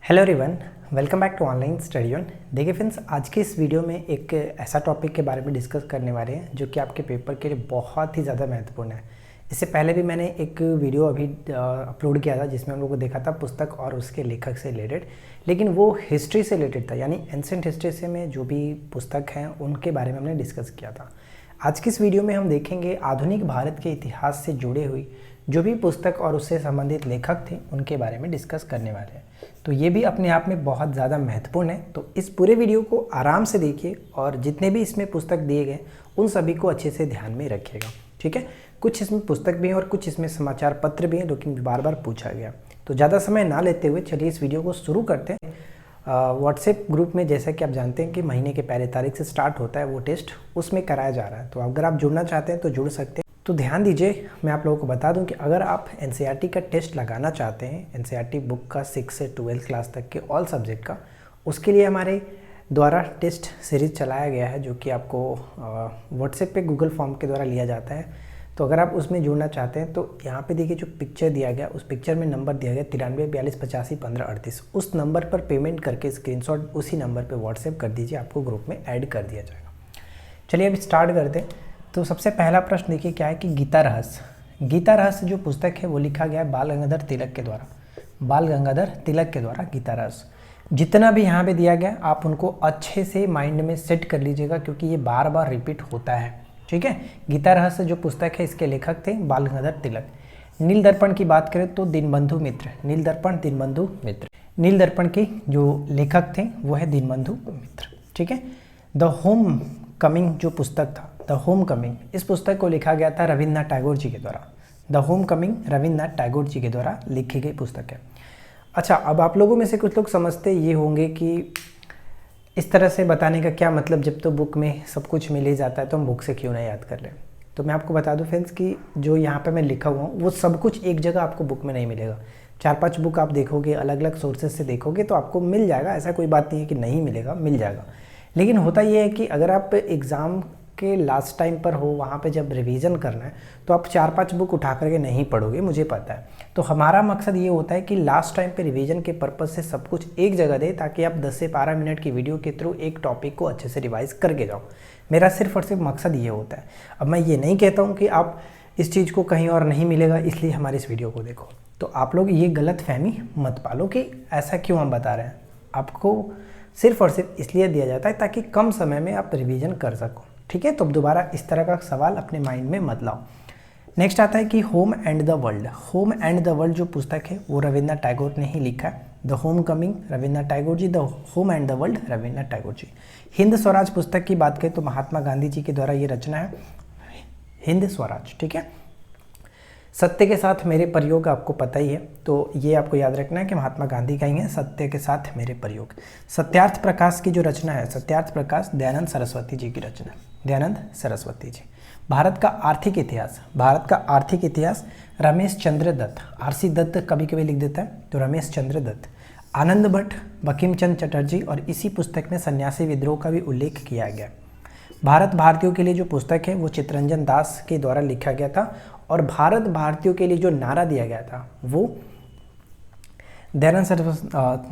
Hello everyone, welcome back to online study on. देखिए friends, आज के इस वीडियो में एक ऐसा टॉपिक के बारे में डिस्कस करने वाले हैं जो कि आपके पेपर के लिए बहुत ही ज़्यादा महत्वपूर्ण है। इससे पहले भी मैंने एक वीडियो अभी अपलोड किया था जिसमें हम लोगों को देखा था पुस्तक और उसके लेखक से रिलेटेड, लेकिन वो हिस्ट्री से रिलेटेड था, यानी एंशिएंट हिस्ट्री से में जो भी पुस्तक हैं उनके बारे में हमने डिस्कस किया था। आज की इस वीडियो में हम देखेंगे आधुनिक भारत के इतिहास से जुड़े हुई जो भी पुस्तक और उससे संबंधित लेखक थे उनके बारे में डिस्कस करने वाले हैं। तो ये भी अपने आप में बहुत ज़्यादा महत्वपूर्ण है, तो इस पूरे वीडियो को आराम से देखिए और जितने भी इसमें पुस्तक दिए गए उन सभी को अच्छे से ध्यान में रखिएगा, ठीक है। कुछ इसमें पुस्तक भी हैं और कुछ इसमें समाचार पत्र भी हैं, लेकिन बार बार पूछा गया। तो ज़्यादा समय ना लेते हुए चलिए इस वीडियो को शुरू करते हैं। व्हाट्सएप ग्रुप में जैसा कि आप जानते हैं कि महीने के पहले तारीख से स्टार्ट होता है वो टेस्ट, उसमें कराया जा रहा है। तो अगर आप जुड़ना चाहते हैं तो जुड़ सकते हैं। तो ध्यान दीजिए, मैं आप लोगों को बता दूं कि अगर आप एनसीईआरटी का टेस्ट लगाना चाहते हैं, एनसीईआरटी बुक का 6 से 12th क्लास तक के ऑल सब्जेक्ट का, उसके लिए हमारे द्वारा टेस्ट सीरीज़ चलाया गया है जो कि आपको व्हाट्सएप पे गूगल फॉर्म के द्वारा लिया जाता है। तो अगर आप उसमें जुड़ना चाहते हैं तो यहाँ पे देखिए जो पिक्चर दिया गया, उस पिक्चर में नंबर दिया गया 93 42 85 15 38। उस नंबर पर पेमेंट करके स्क्रीनशॉट उसी नंबर पर व्हाट्सएप कर दीजिए, आपको ग्रुप में ऐड कर दिया जाएगा। चलिए अब स्टार्ट करते हैं। तो सबसे पहला प्रश्न देखिए क्या है कि गीता रहस्य। गीता रहस्य जो पुस्तक है वो लिखा गया है बाल गंगाधर तिलक के द्वारा। बाल गंगाधर तिलक के द्वारा गीता रहस्य। जितना भी यहाँ पे दिया गया आप उनको अच्छे से माइंड में सेट कर लीजिएगा क्योंकि ये बार बार रिपीट होता है, ठीक है। गीता रहस्य जो पुस्तक है इसके लेखक थे बाल गंगाधर तिलक। नील दर्पण की बात करें तो दीनबंधु मित्र, नील दर्पण दीनबंधु मित्र। नील दर्पण के जो लेखक थे वो है दीनबंधु मित्र, ठीक है। द होम कमिंग जो पुस्तक था, द होम कमिंग, इस पुस्तक को लिखा गया था रविन्द्रनाथ टैगोर जी के द्वारा। The home coming Rabindranath Tagore ji के द्वारा लिखी गई पुस्तक है। अच्छा, अब आप लोगों में से कुछ लोग समझते ये होंगे कि इस तरह से बताने का क्या मतलब, जब तो बुक में सब कुछ मिल ही जाता है तो हम बुक से क्यों ना याद कर लें। तो मैं आपको बता दूं फ्रेंड्स कि जो यहाँ पे मैं लिखा हुआ हूँ वो सब कुछ एक जगह आपको बुक में नहीं मिलेगा। 4-5 बुक आप देखोगे, अलग अलग सोर्सेज से देखोगे तो आपको मिल जाएगा, ऐसा कोई बात नहीं है कि नहीं मिलेगा, मिल जाएगा। लेकिन होता ये है कि अगर आप एग्ज़ाम के लास्ट टाइम पर हो, वहाँ पे जब रिवीजन करना है तो आप 4-5 बुक उठा करके नहीं पढ़ोगे, मुझे पता है। तो हमारा मकसद ये होता है कि लास्ट टाइम पे रिवीजन के पर्पज़ से सब कुछ एक जगह दे ताकि आप 10 से 12 मिनट की वीडियो के थ्रू एक टॉपिक को अच्छे से रिवाइज करके जाओ। मेरा सिर्फ और सिर्फ मकसद ये होता है। अब मैं ये नहीं कहता हूँ कि आप इस चीज़ को कहीं और नहीं मिलेगा इसलिए हमारी इस वीडियो को देखो। तो आप लोग ये गलत फहमी मत पालो कि ऐसा क्यों हम बता रहे हैं। आपको सिर्फ और सिर्फ इसलिए दिया जाता है ताकि कम समय में आप रिवीजन कर सको, ठीक है। तो अब दोबारा इस तरह का सवाल अपने माइंड में मत लाओ। नेक्स्ट आता है कि home and the world. Home and the world जो पुस्तक है वो रविन्द्रनाथ टैगोर ने ही लिखा है। The home coming Rabindranath Tagore ji, the home and the world Rabindranath Tagore ji. Hind Swaraj पुस्तक की बात करें तो महात्मा गांधी जी के द्वारा ये रचना है, हिंद स्वराज, ठीक है। सत्य के साथ मेरे प्रयोग आपको पता ही है, तो ये आपको याद रखना है कि महात्मा गांधी का ही है, सत्य के साथ मेरे प्रयोग। सत्यार्थ प्रकाश की जो रचना है, सत्यार्थ प्रकाश दयानंद सरस्वती जी की रचना है, दयानंद सरस्वती जी। भारत का आर्थिक इतिहास, भारत का आर्थिक इतिहास रमेश चंद्र दत्त, आरसी दत्त कभी कभी लिख देता है तो रमेश चंद्र दत्त। आनंद भट्ट, बंकिम चंद्र चटर्जी, और इसी पुस्तक में सन्यासी विद्रोह का भी उल्लेख किया गया। भारत भारतीयों के लिए जो पुस्तक है वो चित्तरंजन दास के द्वारा लिखा गया था, और भारत भारतीयों के लिए जो नारा दिया गया था वो दयानंद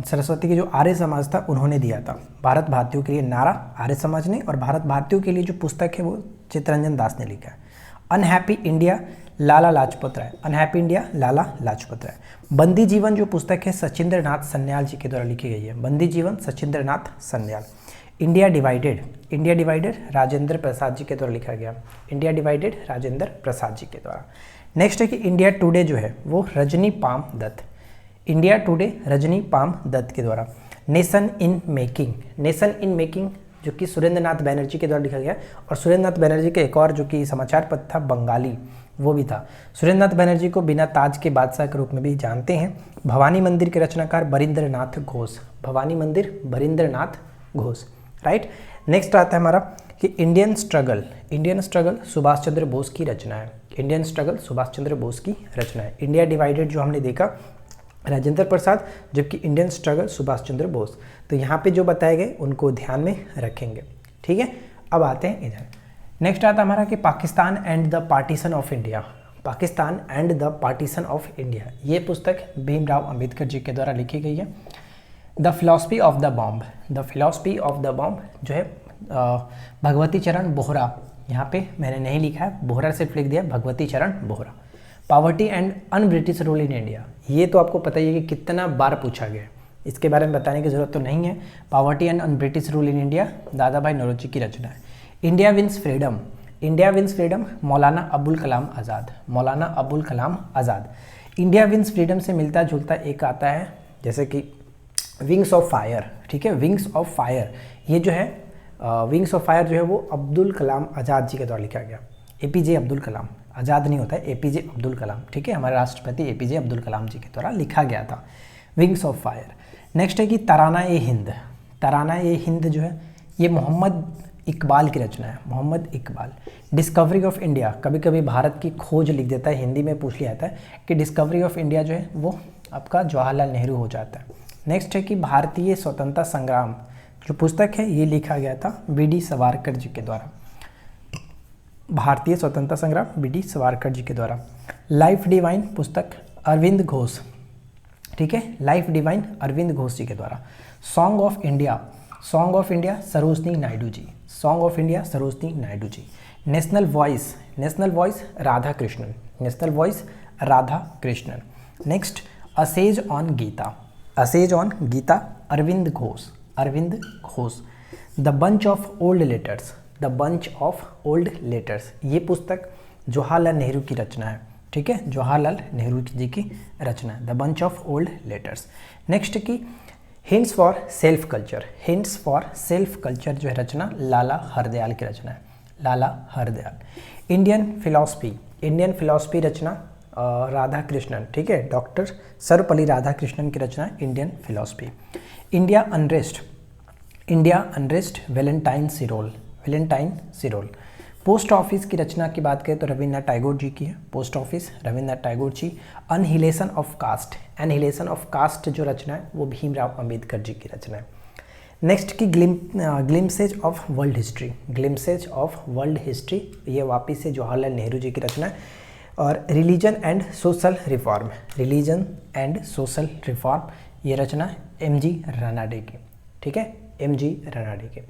सरस्वती के जो आर्य समाज था उन्होंने दिया था। भारत भारतीयों के लिए नारा आर्य समाज ने, और भारत भारतीयों के लिए जो पुस्तक है वो चित्तरंजन दास ने लिखा है। Unhappy India Lala Lajpat Rai, unhappy India Lala Lajpat Rai. बंदी जीवन जो पुस्तक है सचिंद्र नाथ सन्याल जी के द्वारा लिखी गई है, Bandi Jivan Sachindra Nath Sanyal. India divided, India divided Rajendra Prasad ji के द्वारा लिखा गया, इंडिया डिवाइडेड राजेंद्र प्रसाद जी के द्वारा। नेक्स्ट है कि इंडिया टुडे जो है वो Rajni Palme Dutt, India Today Rajni Palme Dutt के द्वारा। Nation in making, nation in making जो कि सुरेंद्र नाथ बैनर्जी के द्वारा लिखा गया, और सुरेंद्र नाथ बैनर्जी का एक और जो कि समाचार पत्र था बंगाली वो भी था। सुरेंद्र नाथ बैनर्जी को बिना ताज के बादशाह के रूप में भी जानते हैं। भवानी मंदिर के रचनाकार बरिंद्र नाथ घोष, भवानी मंदिर बरिंद्र नाथ घोष, राइट। नेक्स्ट आता है हमारा कि Indian struggle, Indian struggle Subhash Chandra Bose की रचना है, इंडियन स्ट्रगल सुभाष चंद्र बोस की रचना है। इंडिया डिवाइडेड जो हमने देखा राजेंद्र प्रसाद, जबकि इंडियन स्ट्रगल सुभाष चंद्र बोस। तो यहाँ पे जो बताए गए उनको ध्यान में रखेंगे, ठीक है। अब आते हैं इधर। नेक्स्ट आता हमारा कि Pakistan and the partition of India, Pakistan and the partition of India. ये पुस्तक भीमराव अंबेडकर जी के द्वारा लिखी गई है। The philosophy of the bomb, the philosophy of the bomb जो है भगवती चरण बोहरा, यहाँ पे मैंने नहीं लिखा है, बोहरा सिर्फ लिख दिया, भगवती चरण Bohra. Poverty and un British rule in India, ये तो आपको पता ही है कि कितना बार पूछा गया, इसके बारे में बताने की ज़रूरत तो नहीं है। Poverty and un British rule in India Dadabhai Naoroji की रचना है। India wins freedom, India wins freedom Maulana Abul Kalam Azad, Maulana Abul Kalam Azad. India wins freedom से मिलता जुलता एक आता है जैसे कि विंग्स ऑफ फायर, ठीक है, विंग्स ऑफ फायर, ये जो है विंग्स ऑफ फायर जो है वो अब्दुल कलाम आज़ाद जी के द्वारा लिखा गया। एपीजे अब्दुल कलाम, आज़ाद नहीं होता है, एपीजे अब्दुल कलाम, ठीक है, हमारे राष्ट्रपति एपीजे अब्दुल कलाम जी के द्वारा लिखा गया था विंग्स ऑफ फायर। नेक्स्ट है कि तराना ए हिंद, तराना ए हिंद जो है ये मोहम्मद इकबाल की रचना है, Mohammad Iqbal. Discovery of India, कभी कभी भारत की खोज लिख देता है, हिंदी में पूछ लिया जाता है कि डिस्कवरी ऑफ इंडिया जो है वो आपका जवाहरलाल नेहरू हो जाता है। नेक्स्ट है कि भारतीय स्वतंत्रता संग्राम जो पुस्तक है ये लिखा गया था वीडी सावरकर जी के द्वारा, भारतीय स्वतंत्रता संग्राम वीडी सावरकर जी के द्वारा। लाइफ डिवाइन पुस्तक अरविंद घोष, ठीक है, लाइफ डिवाइन अरविंद घोष जी के द्वारा। Song of India, song of India Sarojini Naidu ji, song of India Sarojini Naidu ji. National voice, national voice Radha Krishnan, national voice Radha Krishnan. Next essays on Gita, essays on Gita Arvind Ghosh, Arvind Ghosh. The bunch of old letters, the bunch of old letters, ये पुस्तक जवाहरलाल नेहरू की रचना है, ठीक है, जवाहरलाल नेहरू जी की रचना है, the bunch of old letters. Next की hints for self culture, hints for self culture जो है रचना लाला हरदयाल की रचना है, Lala Hardayal. Indian philosophy, Indian philosophy रचना राधा कृष्णन, ठीक है, डॉक्टर सर्वपल्ली राधाकृष्णन की रचना है Indian philosophy. India unrest, India unrest Valentine Chirol, Valentine Chirol. Post office की रचना की बात करें तो रविन्द्रनाथ टैगोर जी की है, post office Rabindranath Tagore ji. Annihilation of caste, annihilation of caste जो रचना है वो भीमराव अंबेडकर जी की रचना है। नेक्स्ट की glimpses of world history, glimpses of world history, ये वापिस से जवाहरलाल नेहरू जी की रचना है। और religion and social reform, religion and social reform, ये रचना एमजी रानाडे की, ठीक है, एमजी रानाडे के।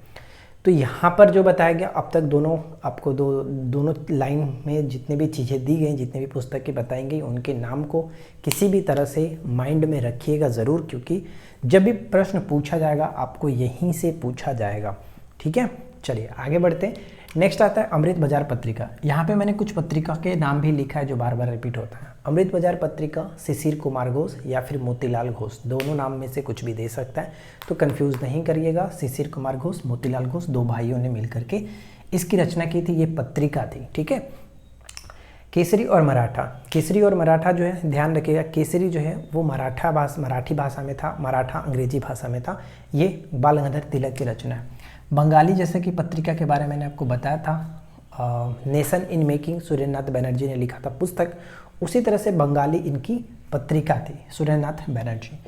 तो यहाँ पर जो बताया गया अब तक दोनों आपको दोनों लाइन में जितने भी चीज़ें दी गई, जितने भी पुस्तकें बताई गई, उनके नाम को किसी भी तरह से माइंड में रखिएगा ज़रूर, क्योंकि जब भी प्रश्न पूछा जाएगा आपको यहीं से पूछा जाएगा, ठीक है। चलिए आगे बढ़ते हैं। नेक्स्ट आता है अमृत बाजार पत्रिका। यहाँ पे मैंने कुछ पत्रिका के नाम भी लिखा है जो बार बार रिपीट होता है। अमृत बाजार पत्रिका शिशिर कुमार घोष या फिर मोतीलाल घोष, दोनों नाम में से कुछ भी दे सकता है, तो कंफ्यूज नहीं करिएगा। शिशिर कुमार घोष, मोतीलाल घोष, दो भाइयों ने मिलकर के इसकी रचना की थी, ये पत्रिका थी, ठीक है। केसरी और मराठा, केसरी और मराठा जो है ध्यान रखिएगा, केसरी जो है वो मराठी भाषा में था, मराठा अंग्रेजी भाषा में था, ये बाल गंगाधर तिलक की रचना है। बंगाली जैसे कि पत्रिका के बारे में मैंने आपको बताया था, nation in making Surendranath Banerjee ने लिखा था पुस्तक, उसी तरह से बंगाली इनकी पत्रिका थी, सुरेंद्रनाथ बनर्जी।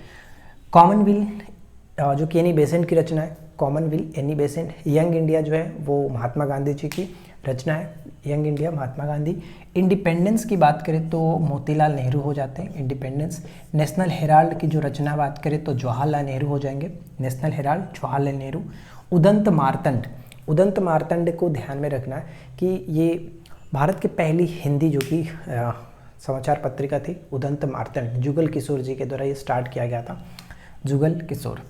कॉमनवेल्थ जो कि एनी बेसेंट की रचना है, Commonwealth Annie Besant. Young India जो है वो महात्मा गांधी जी की रचना है, young India Mahatma Gandhi. Independence की बात करें तो मोतीलाल नेहरू हो जाते हैं, इंडिपेंडेंस। नेशनल हेराल्ड की जो रचना बात करें तो जवाहरलाल नेहरू हो जाएंगे, नेशनल हेराल्ड जवाहरलाल नेहरू। उदंत मार्तंड, उदंत मार्तंड को ध्यान में रखना है कि ये भारत की पहली हिंदी जो कि समाचार पत्रिका थी, उदंत मार्तंड, जुगल किशोर जी के द्वारा ये स्टार्ट किया गया था, जुगल किशोर।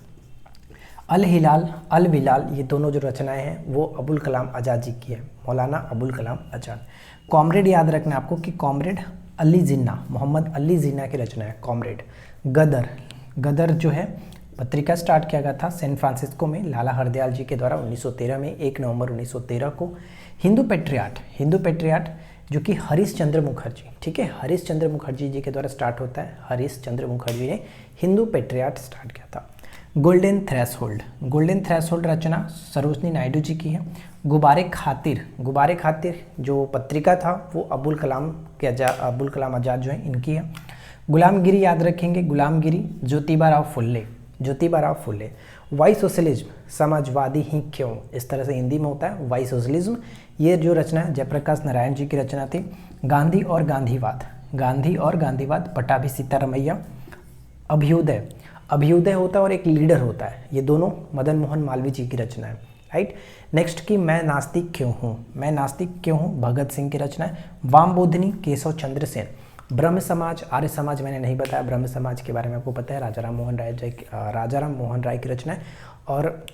अल हिलाल, अल बिलाल, ये दोनों जो रचनाएं हैं वो अबुल कलाम आज़ाद जी की है, मौलाना अबुल कलाम आज़ाद। कॉमरेड याद रखना आपको कि कॉमरेड अली जिन्ना, मोहम्मद अली जिन्ना की रचना है कॉमरेड। गदर, गदर जो है पत्रिका स्टार्ट किया गया था सैन फ्रांसिस्को में लाला हरदयाल जी के द्वारा 1913 में, 1 नवंबर 1913 को। हिंदू पेट्रियाट, हिंदू पेट्रियाट जो कि हरीश चंद्र मुखर्जी, ठीक है, हरीश चंद्र मुखर्जी जी के द्वारा स्टार्ट होता है, हरीश चंद्र मुखर्जी ने हिंदू पेट्रियाट स्टार्ट किया था। गोल्डन थ्रेशोल्ड, गोल्डन थ्रेशोल्ड रचना सरोजनी नायडू जी की है। गुब्बारे खातिर, गुब्बारे खातिर जो पत्रिका था वो अबुल कलाम आज़ाद जो है इनकी है। गुलामगिरी याद रखेंगे, गुलामगिरी ज्योतिबा राव फुल्ले, ज्योतिबा राव फुल्ले। वाई सोशलिज्म, समाजवादी ही क्यों, इस तरह से हिंदी में होता है वाई सोशलिज्म, ये जो रचना है जयप्रकाश नारायण जी की रचना थी। गांधी और गांधीवाद, गांधी और गांधीवाद पटाभी सीतारमैया। अभ्युदय, अभ्युदय होता है और एक लीडर होता है। ये दोनों मदन मोहन मालवीय जी की रचना है, राइट। नेक्स्ट की मैं नास्तिक क्यों हूँ, मैं नास्तिक क्यों हूँ, भगत सिंह की रचना है। वाम बोधिनी, केशव चंद्र सेन। ब्रह्म समाज, आर्य समाज मैंने नहीं बताया, ब्रह्म समाज के बारे में आपको पता है, राजाराम मोहन राय की रचना है। और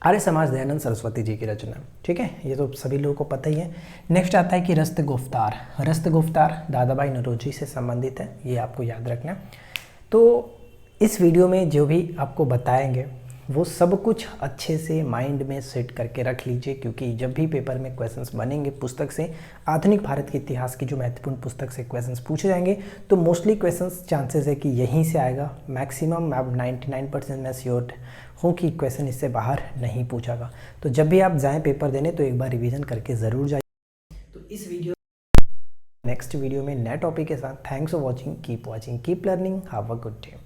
आर्य समाज दयानंद सरस्वती जी की रचना, ठीक है, ये तो सभी लोगों को पता ही है। नेक्स्ट आता है कि रस्त गुफ्तार, रस्त गुफ्तार दादा भाई नौरोजी से संबंधित है, ये आपको याद रखना है। तो इस वीडियो में जो भी आपको बताएंगे वो सब कुछ अच्छे से माइंड में सेट करके रख लीजिए, क्योंकि जब भी पेपर में क्वेश्चंस बनेंगे पुस्तक से, आधुनिक भारत के इतिहास की जो महत्वपूर्ण पुस्तक से क्वेश्चंस पूछे जाएंगे, तो मोस्टली क्वेश्चंस चांसेस है कि यहीं से आएगा। मैक्सिमम अब 99% मैं श्योर हूँ कि क्वेश्चन इससे बाहर नहीं पूछागा। तो जब भी आप जाएँ पेपर देने तो एक बार रिविज़न करके ज़रूर जाइए। तो इस वीडियो नेक्स्ट वीडियो में नए टॉपिक के साथ, thanks for watching, keep watching, keep learning, have a good day.